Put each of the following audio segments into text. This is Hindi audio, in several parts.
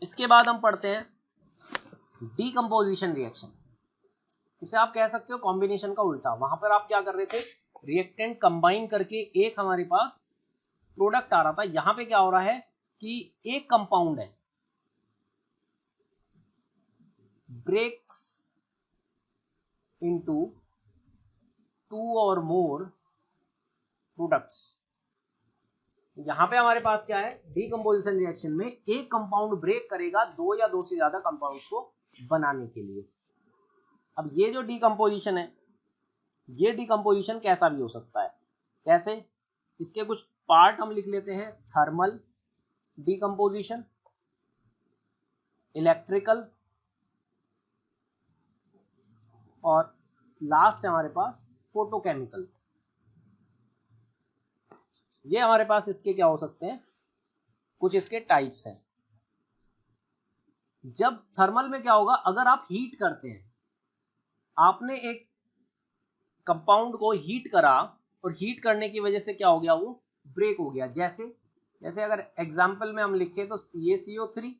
इसके बाद हम पढ़ते हैं डीकंपोजिशन रिएक्शन। इसे आप कह सकते हो कॉम्बिनेशन का उल्टा। वहां पर आप क्या कर रहे थे, रिएक्टेंट कंबाइन करके एक हमारे पास प्रोडक्ट आ रहा था। यहां पे क्या हो रहा है कि एक कंपाउंड है, ब्रेक्स इनटू 2 और मोर प्रोडक्ट्स। यहां पे हमारे पास क्या है, डीकंपोजिशन रिएक्शन में एक कंपाउंड ब्रेक करेगा 2 या 2 से ज्यादा कंपाउंड्स को बनाने के लिए। अब ये जो डीकंपोजिशन है, ये डीकंपोजिशन कैसा भी हो सकता है। कैसे, इसके कुछ पार्ट हम लिख लेते हैं। थर्मल डीकंपोजिशन, इलेक्ट्रिकल, और लास्ट है हमारे पास फोटोकेमिकल। ये हमारे पास इसके क्या हो सकते हैं, कुछ इसके टाइप्स हैं। जब थर्मल में क्या होगा, अगर आप हीट करते हैं, आपने एक कंपाउंड को हीट करा और हीट करने की वजह से क्या हो गया, वो ब्रेक हो गया। जैसे अगर एग्जांपल में हम लिखें तो CaCO3,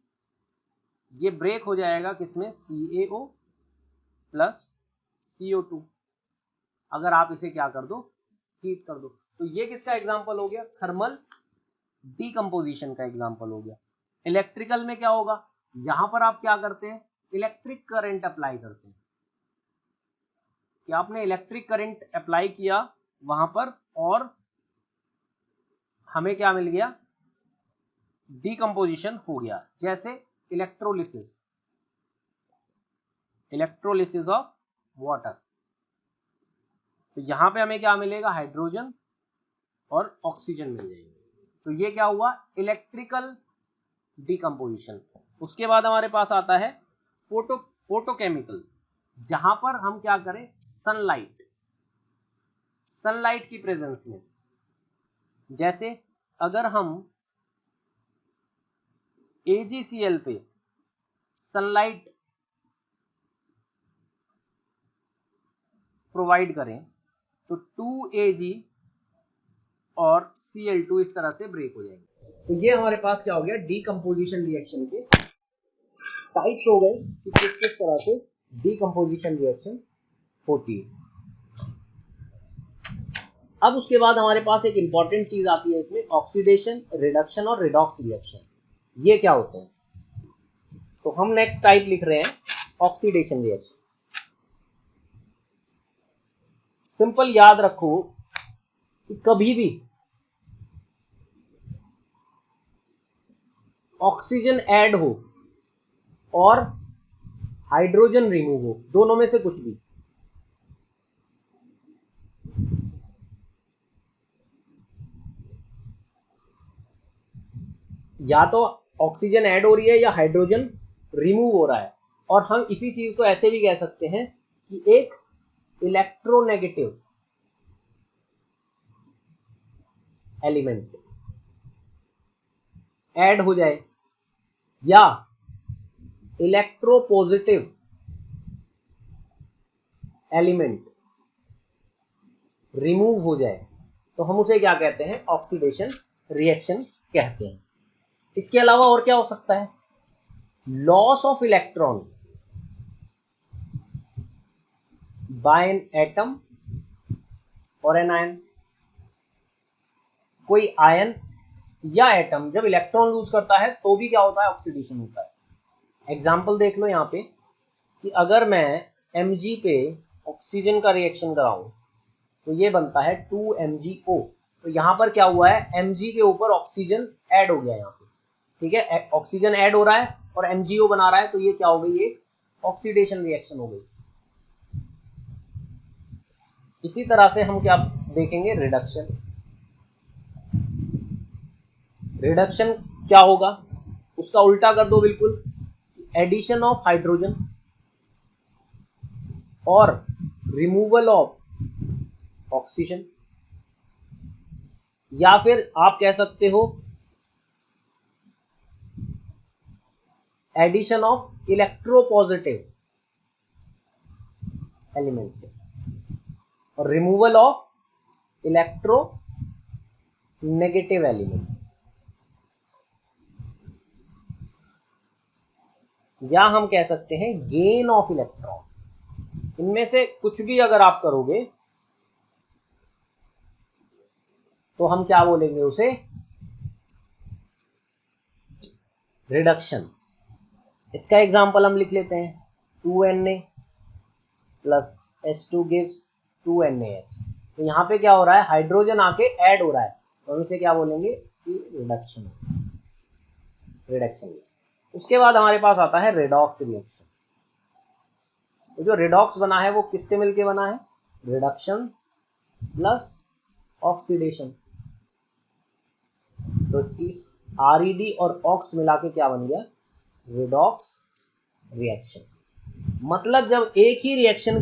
ये ब्रेक हो जाएगा किसमें, CaO प्लस CO2, अगर आप इसे क्या कर दो, हीट कर दो। तो ये किसका एग्जांपल हो गया, थर्मल डीकंपोजिशन का एग्जांपल हो गया। इलेक्ट्रिकल में क्या होगा, यहां पर आप क्या करते हैं, इलेक्ट्रिक करंट अप्लाई करते हैं कि आपने इलेक्ट्रिक करंट अप्लाई किया वहां पर, और हमें क्या मिल गया, डीकंपोजिशन हो गया। जैसे इलेक्ट्रोलिसिस ऑफ वाटर, तो यहां पे हमें क्या मिलेगा, हाइड्रोजन और ऑक्सीजन मिल जाएंगे। तो ये क्या हुआ, इलेक्ट्रिकल डीकंपोजिशन। उसके बाद हमारे पास आता है फोटोकेमिकल, जहां पर हम क्या करें, सनलाइट की प्रेजेंस में। जैसे अगर हम AgCl पे सनलाइट प्रोवाइड करें तो 2Ag और Cl2 इस तरह से ब्रेक हो जाएंगे। तो ये हमारे पास क्या हो गया, डीकंपोजिशन रिएक्शन के टाइप्स हो गए कि किस किस तरह से डीकंपोजिशन रिएक्शन होती है। अब उसके बाद हमारे पास एक इंपॉर्टेंट चीज आती है इसमें, ऑक्सीडेशन, रिडक्शन और रिडॉक्स रिएक्शन। ये क्या होते हैं, तो हम नेक्स्ट टाइप लिख रहे हैं ऑक्सीडेशन रिएक्शन। सिंपल याद रखो कि कभी भी ऑक्सीजन ऐड हो और हाइड्रोजन रिमूव हो, दोनों में से कुछ भी, या तो ऑक्सीजन ऐड हो रही है या हाइड्रोजन रिमूव हो रहा है, और हम इसी चीज को ऐसे भी कह सकते हैं कि एक इलेक्ट्रोनेगेटिव एलिमेंट ऐड हो जाए या इलेक्ट्रोपॉजिटिव एलिमेंट रिमूव हो जाए, तो हम उसे क्या कहते हैं, ऑक्सीडेशन रिएक्शन कहते हैं। इसके अलावा और क्या हो सकता है, loss of electron by an atom और एन आयन। कोई आयन या एटम जब इलेक्ट्रॉन लूज करता है तो भी क्या होता है, ऑक्सीडेशन होता है। एग्जाम्पल देख लो यहाँ पे कि अगर मैं Mg पे ऑक्सीजन का रिएक्शन कराऊं तो ये बनता है 2MgO। तो यहाँ पर क्या हुआ है, Mg के ऊपर ऑक्सीजन ऐड हो गया यहाँ पे, ठीक है, ऑक्सीजन ऐड हो रहा है और MgO बना रहा है, तो ये क्या हो गई, एक ऑक्सीडेशन रिएक्शन हो गई। इसी तरह से हम क्या देखेंगे, रिडक्शन। रिडक्शन क्या होगा, उसका उल्टा कर दो बिल्कुल, एडिशन ऑफ हाइड्रोजन और रिमूवल ऑफ ऑक्सीजन, या फिर आप कह सकते हो एडिशन ऑफ इलेक्ट्रोपॉजिटिव एलिमेंट और removal of electro negative element. या हम कह सकते हैं गेन ऑफ इलेक्ट्रॉन। इनमें से कुछ भी अगर आप करोगे तो हम क्या बोलेंगे उसे, रिडक्शन। इसका एग्जांपल हम लिख लेते हैं, 2Na plus H2 gives 2NaH। तो यहाँ पे क्या हो रहा है, हाइड्रोजन आके ऐड हो रहा है, तो हम इसे क्या बोलेंगे कि रिडक्शन। उसके बाद हमारे पास आता है रेडॉक्स रिएक्शन। तो जो रेडॉक्स बना है वो किससे मिलके बना है, रिडक्शन प्लस ऑक्सीडेशन। तो इस RED और ऑक्स मिला के क्या बन गया, रेडॉक्स रिएक्शन। मतलब जब एक ही रिएक्शन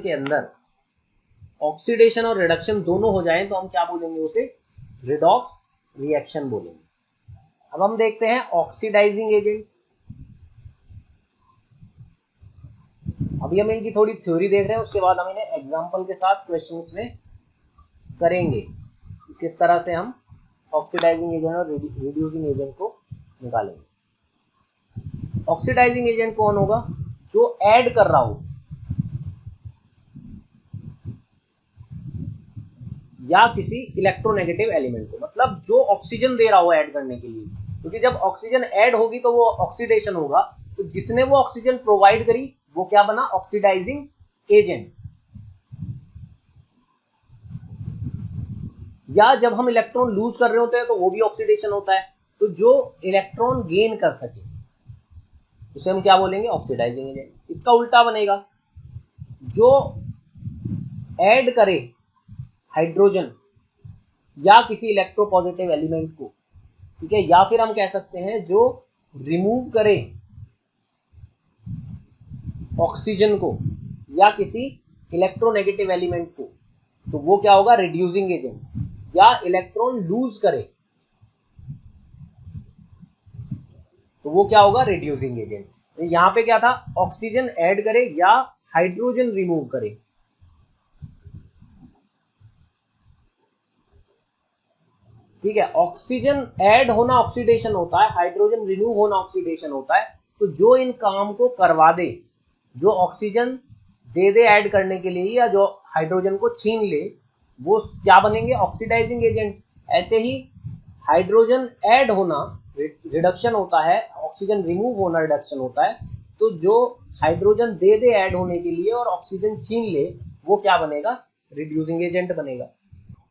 के अंदर ऑक्सीडेशन और रिडक्शन दोनों हो जाएं तो हम क्या बोलेंगे उसे, रिडॉक्स रिएक्शन बोलेंगे। अब हम देखते हैं ऑक्सीडाइजिंग एजेंट। अभी हम इनकी थोड़ी थ्योरी देख रहे हैं, उसके बाद हम इन्हें एग्जांपल के साथ क्वेश्चंस में करेंगे किस तरह से हम ऑक्सीडाइजिंग एजेंट और रिड्यूसिंग एजेंट को निकालेंगे। ऑक्सीडाइजिंग एजेंट कौन होगा, जो ऐड कर रहा हो या किसी इलेक्ट्रोनेगेटिव एलिमेंट को, मतलब जो ऑक्सीजन दे रहा हो ऐड करने के लिए, क्योंकि जब ऑक्सीजन ऐड होगी तो वो ऑक्सीडेशन होगा, तो जिसने वो ऑक्सीजन प्रोवाइड करी वो क्या बना, ऑक्सीडाइजिंग एजेंट। या जब हम इलेक्ट्रॉन लूज कर रहे होते हैं तो वो भी ऑक्सीडेशन होता है, तो जो इलेक्ट्रॉन गेन कर सके उसे हम क्या बोलेंगे, ऑक्सीडाइजिंग एजेंट। इसका उल्टा बनेगा, जो ऐड करे हाइड्रोजन या किसी इलेक्ट्रोपॉजिटिव एलिमेंट को, ठीक है, या फिर हम कह सकते हैं जो रिमूव करे ऑक्सीजन को या किसी इलेक्ट्रोनेगेटिव एलिमेंट को, तो वो क्या होगा, रिड्यूसिंग एजेंट। या इलेक्ट्रॉन लूज करे तो वो क्या होगा, रिड्यूसिंग एजेंट। तो यहां पे क्या था, ऑक्सीजन ऐड करे या हाइड्रोजन रिमूव करे। ठीक है, ऑक्सीजन ऐड होना ऑक्सीडेशन होता है, हाइड्रोजन रिमूव होना ऑक्सीडेशन होता है। तो जो इन काम को करवा दे, जो ऑक्सीजन दे दे ऐड करने के लिए या जो हाइड्रोजन को छीन ले, वो क्या बनेंगे, ऑक्सीडाइजिंग एजेंट। ऐसे ही हाइड्रोजन ऐड होना रिडक्शन होता है, ऑक्सीजन रिमूव होना रिडक्शन होता है। तो जो हाइड्रोजन दे दे ऐड होने के लिए और ऑक्सीजन छीन ले, वो क्या बनेगा, रिड्यूसिंग एजेंट बनेगा।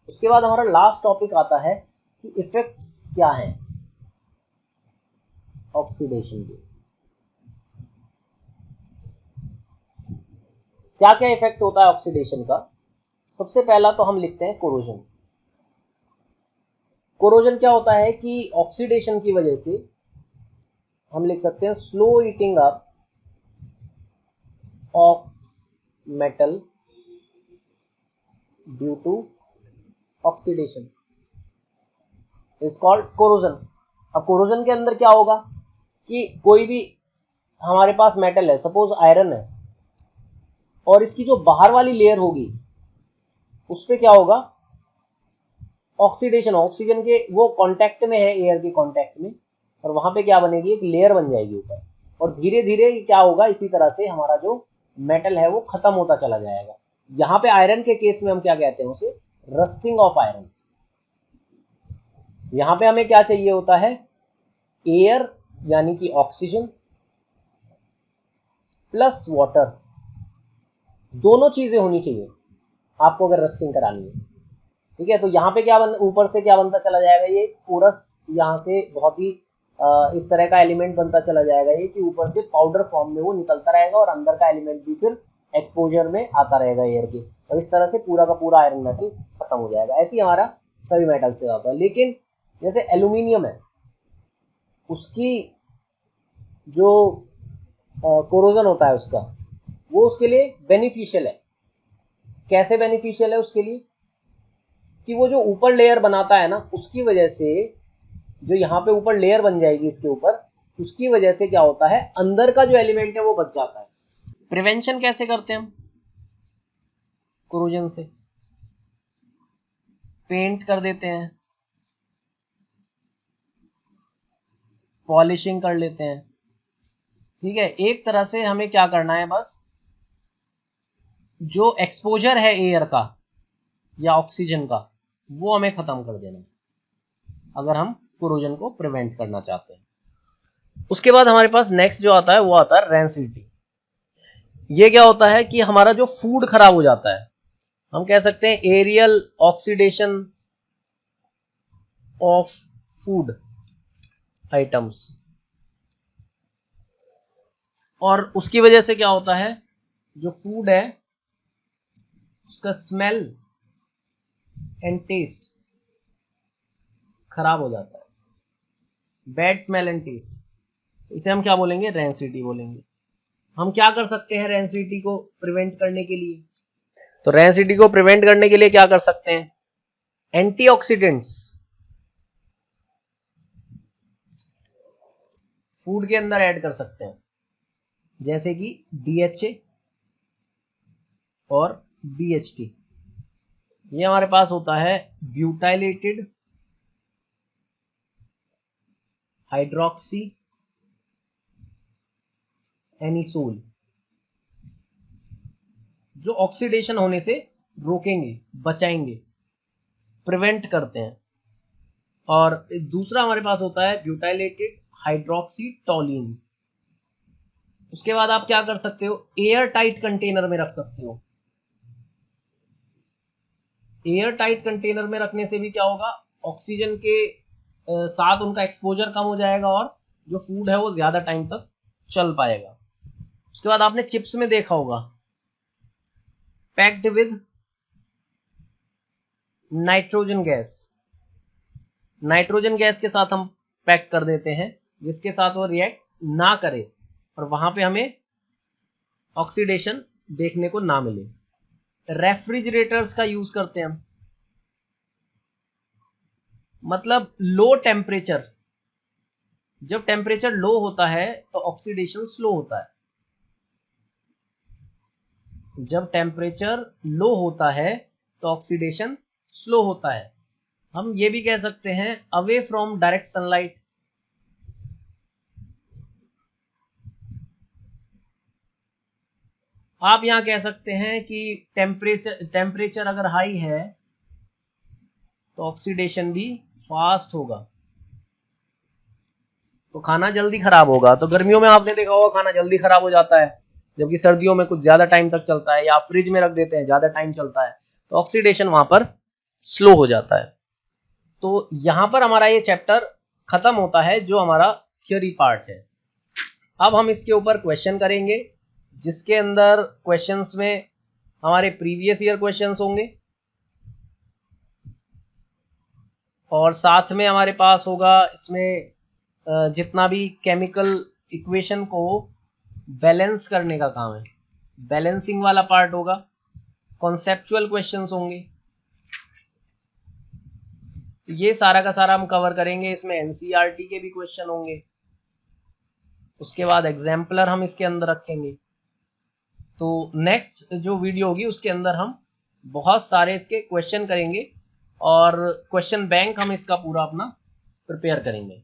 उसके बाद हमारा लास्ट टॉपिक आता है कि इफेक्ट्स क्या हैं ऑक्सीडेशन के। क्या क्या इफेक्ट होता है ऑक्सीडेशन का। सबसे पहला तो हम लिखते हैं कोरोजन। कोरोजन क्या होता है कि ऑक्सीडेशन की वजह से हम लिख सकते हैं slow eating up of metal due to oxidation is called corrosion. अब कोरोजन के अंदर क्या होगा कि कोई भी हमारे पास मेटल है, सपोज आयरन है, और इसकी जो बाहर वाली लेयर होगी उस पे क्या होगा, ऑक्सीडेशन, ऑक्सीजन के वो कांटेक्ट में है, एयर के कांटेक्ट में, और वहां पे क्या बनेगी, एक लेयर बन जाएगी ऊपर, और धीरे धीरे क्या होगा, इसी तरह से हमारा जो मेटल है वो खत्म होता चला जाएगा। यहाँ पे आयरन के केस में हम क्या कहते हैं उसे, रस्टिंग ऑफ आयरन। यहाँ पे हमें क्या चाहिए होता है, एयर यानी कि ऑक्सीजन प्लस वाटर, दोनों चीजें होनी चाहिए आपको अगर रस्टिंग करानी है। ठीक है, तो यहाँ पे क्या ऊपर से क्या बनता चला जाएगा, ये कोरस यहाँ से बहुत ही इस तरह का एलिमेंट बनता चला जाएगा, ये कि ऊपर से पाउडर फॉर्म में वो निकलता रहेगा और अंदर का एलिमेंट भी फिर एक्सपोजर में आता रहेगा एयर के, और इस तरह से पूरा का पूरा आयरन मेटल खत्म हो जाएगा। ऐसे ही हमारा सभी मेटल्स के होता है। लेकिन जैसे एल्यूमिनियम है, उसकी जो कोरोजन होता है उसका, वो उसके लिए बेनिफिशियल है। कैसे बेनिफिशियल है उसके लिए, कि वो जो ऊपर लेयर बनाता है ना, उसकी वजह से जो यहाँ पे ऊपर लेयर बन जाएगी इसके ऊपर, उसकी वजह से क्या होता है, अंदर का जो एलिमेंट है वो बच जाता है। प्रिवेंशन कैसे करते हैं हम, कोरोजन से पेंट कर देते हैं, पॉलिशिंग कर लेते हैं। ठीक है, एक तरह से हमें क्या करना है, बस जो एक्सपोजर है एयर का या ऑक्सीजन का वो हमें खत्म कर देना है, अगर हम कोरोजन को प्रिवेंट करना चाहते हैं। उसके बाद हमारे पास नेक्स्ट जो आता है वो आता है रेंसिडिटी। ये क्या होता है कि हमारा जो फूड खराब हो जाता है, हम कह सकते हैं aerial oxidation of food items, और उसकी वजह से क्या होता है, जो फूड है उसका स्मेल एंड टेस्ट खराब हो जाता है, बैड स्मेल एंड टेस्ट। इसे हम क्या बोलेंगे, रेंसिडिटी बोलेंगे। हम क्या कर सकते हैं रेंसिडिटी को प्रिवेंट करने के लिए, तो रेंसिडिटी को प्रिवेंट करने के लिए क्या कर सकते हैं, एंटीऑक्सीडेंट्स फूड के अंदर ऐड कर सकते हैं, जैसे कि DHA और BHT। ये हमारे पास होता है ब्यूटाइलेटेड हाइड्रोक्सी एनिसोल, जो ऑक्सीडेशन होने से रोकेंगे, बचाएंगे, प्रिवेंट करते हैं। और दूसरा हमारे पास होता है ब्यूटाइलेटेड हाइड्रोक्सी टोलिन। उसके बाद आप क्या कर सकते हो, एयर टाइट कंटेनर में रख सकते हो। एयर टाइट कंटेनर में रखने से भी क्या होगा, ऑक्सीजन के साथ उनका एक्सपोजर कम हो जाएगा और जो फूड है वो ज्यादा टाइम तक चल पाएगा। उसके बाद आपने चिप्स में देखा होगा packed with nitrogen gas, nitrogen gas के साथ हम पैक कर देते हैं जिसके साथ वो रिएक्ट ना करे और वहां पे हमें ऑक्सीडेशन देखने को ना मिले। रेफ्रिजरेटर्स का यूज करते हैं हम, मतलब लो टेम्परेचर, जब टेम्परेचर लो होता है तो ऑक्सीडेशन स्लो होता है, जब टेम्परेचर लो होता है तो ऑक्सीडेशन स्लो होता है। हम ये भी कह सकते हैं अवे फ्रॉम डायरेक्ट सनलाइट। आप यहां कह सकते हैं कि टेम्परेचर अगर हाई है तो ऑक्सीडेशन भी फास्ट होगा, तो खाना जल्दी खराब होगा। तो गर्मियों में आपने देखा होगा खाना जल्दी खराब हो जाता है, जबकि सर्दियों में कुछ ज्यादा टाइम तक चलता है, या आप फ्रिज में रख देते हैं ज्यादा टाइम चलता है, तो ऑक्सीडेशन वहां पर स्लो हो जाता है। तो यहां पर हमारा ये चैप्टर खत्म होता है, जो हमारा थियोरी पार्ट है। अब हम इसके ऊपर क्वेश्चन करेंगे, जिसके अंदर क्वेश्चंस में हमारे प्रीवियस ईयर क्वेश्चंस होंगे और साथ में हमारे पास होगा इसमें जितना भी केमिकल इक्वेशन को बैलेंस करने का काम है, बैलेंसिंग वाला पार्ट होगा, कॉन्सेप्चुअल क्वेश्चंस होंगे। तो ये सारा का सारा हम कवर करेंगे। इसमें एनसीईआरटी के भी क्वेश्चन होंगे, उसके बाद एग्जाम्पलर हम इसके अंदर रखेंगे। तो नेक्स्ट जो वीडियो होगी उसके अंदर हम बहुत सारे इसके क्वेश्चन करेंगे और क्वेश्चन बैंक हम इसका पूरा अपना प्रिपेयर करेंगे।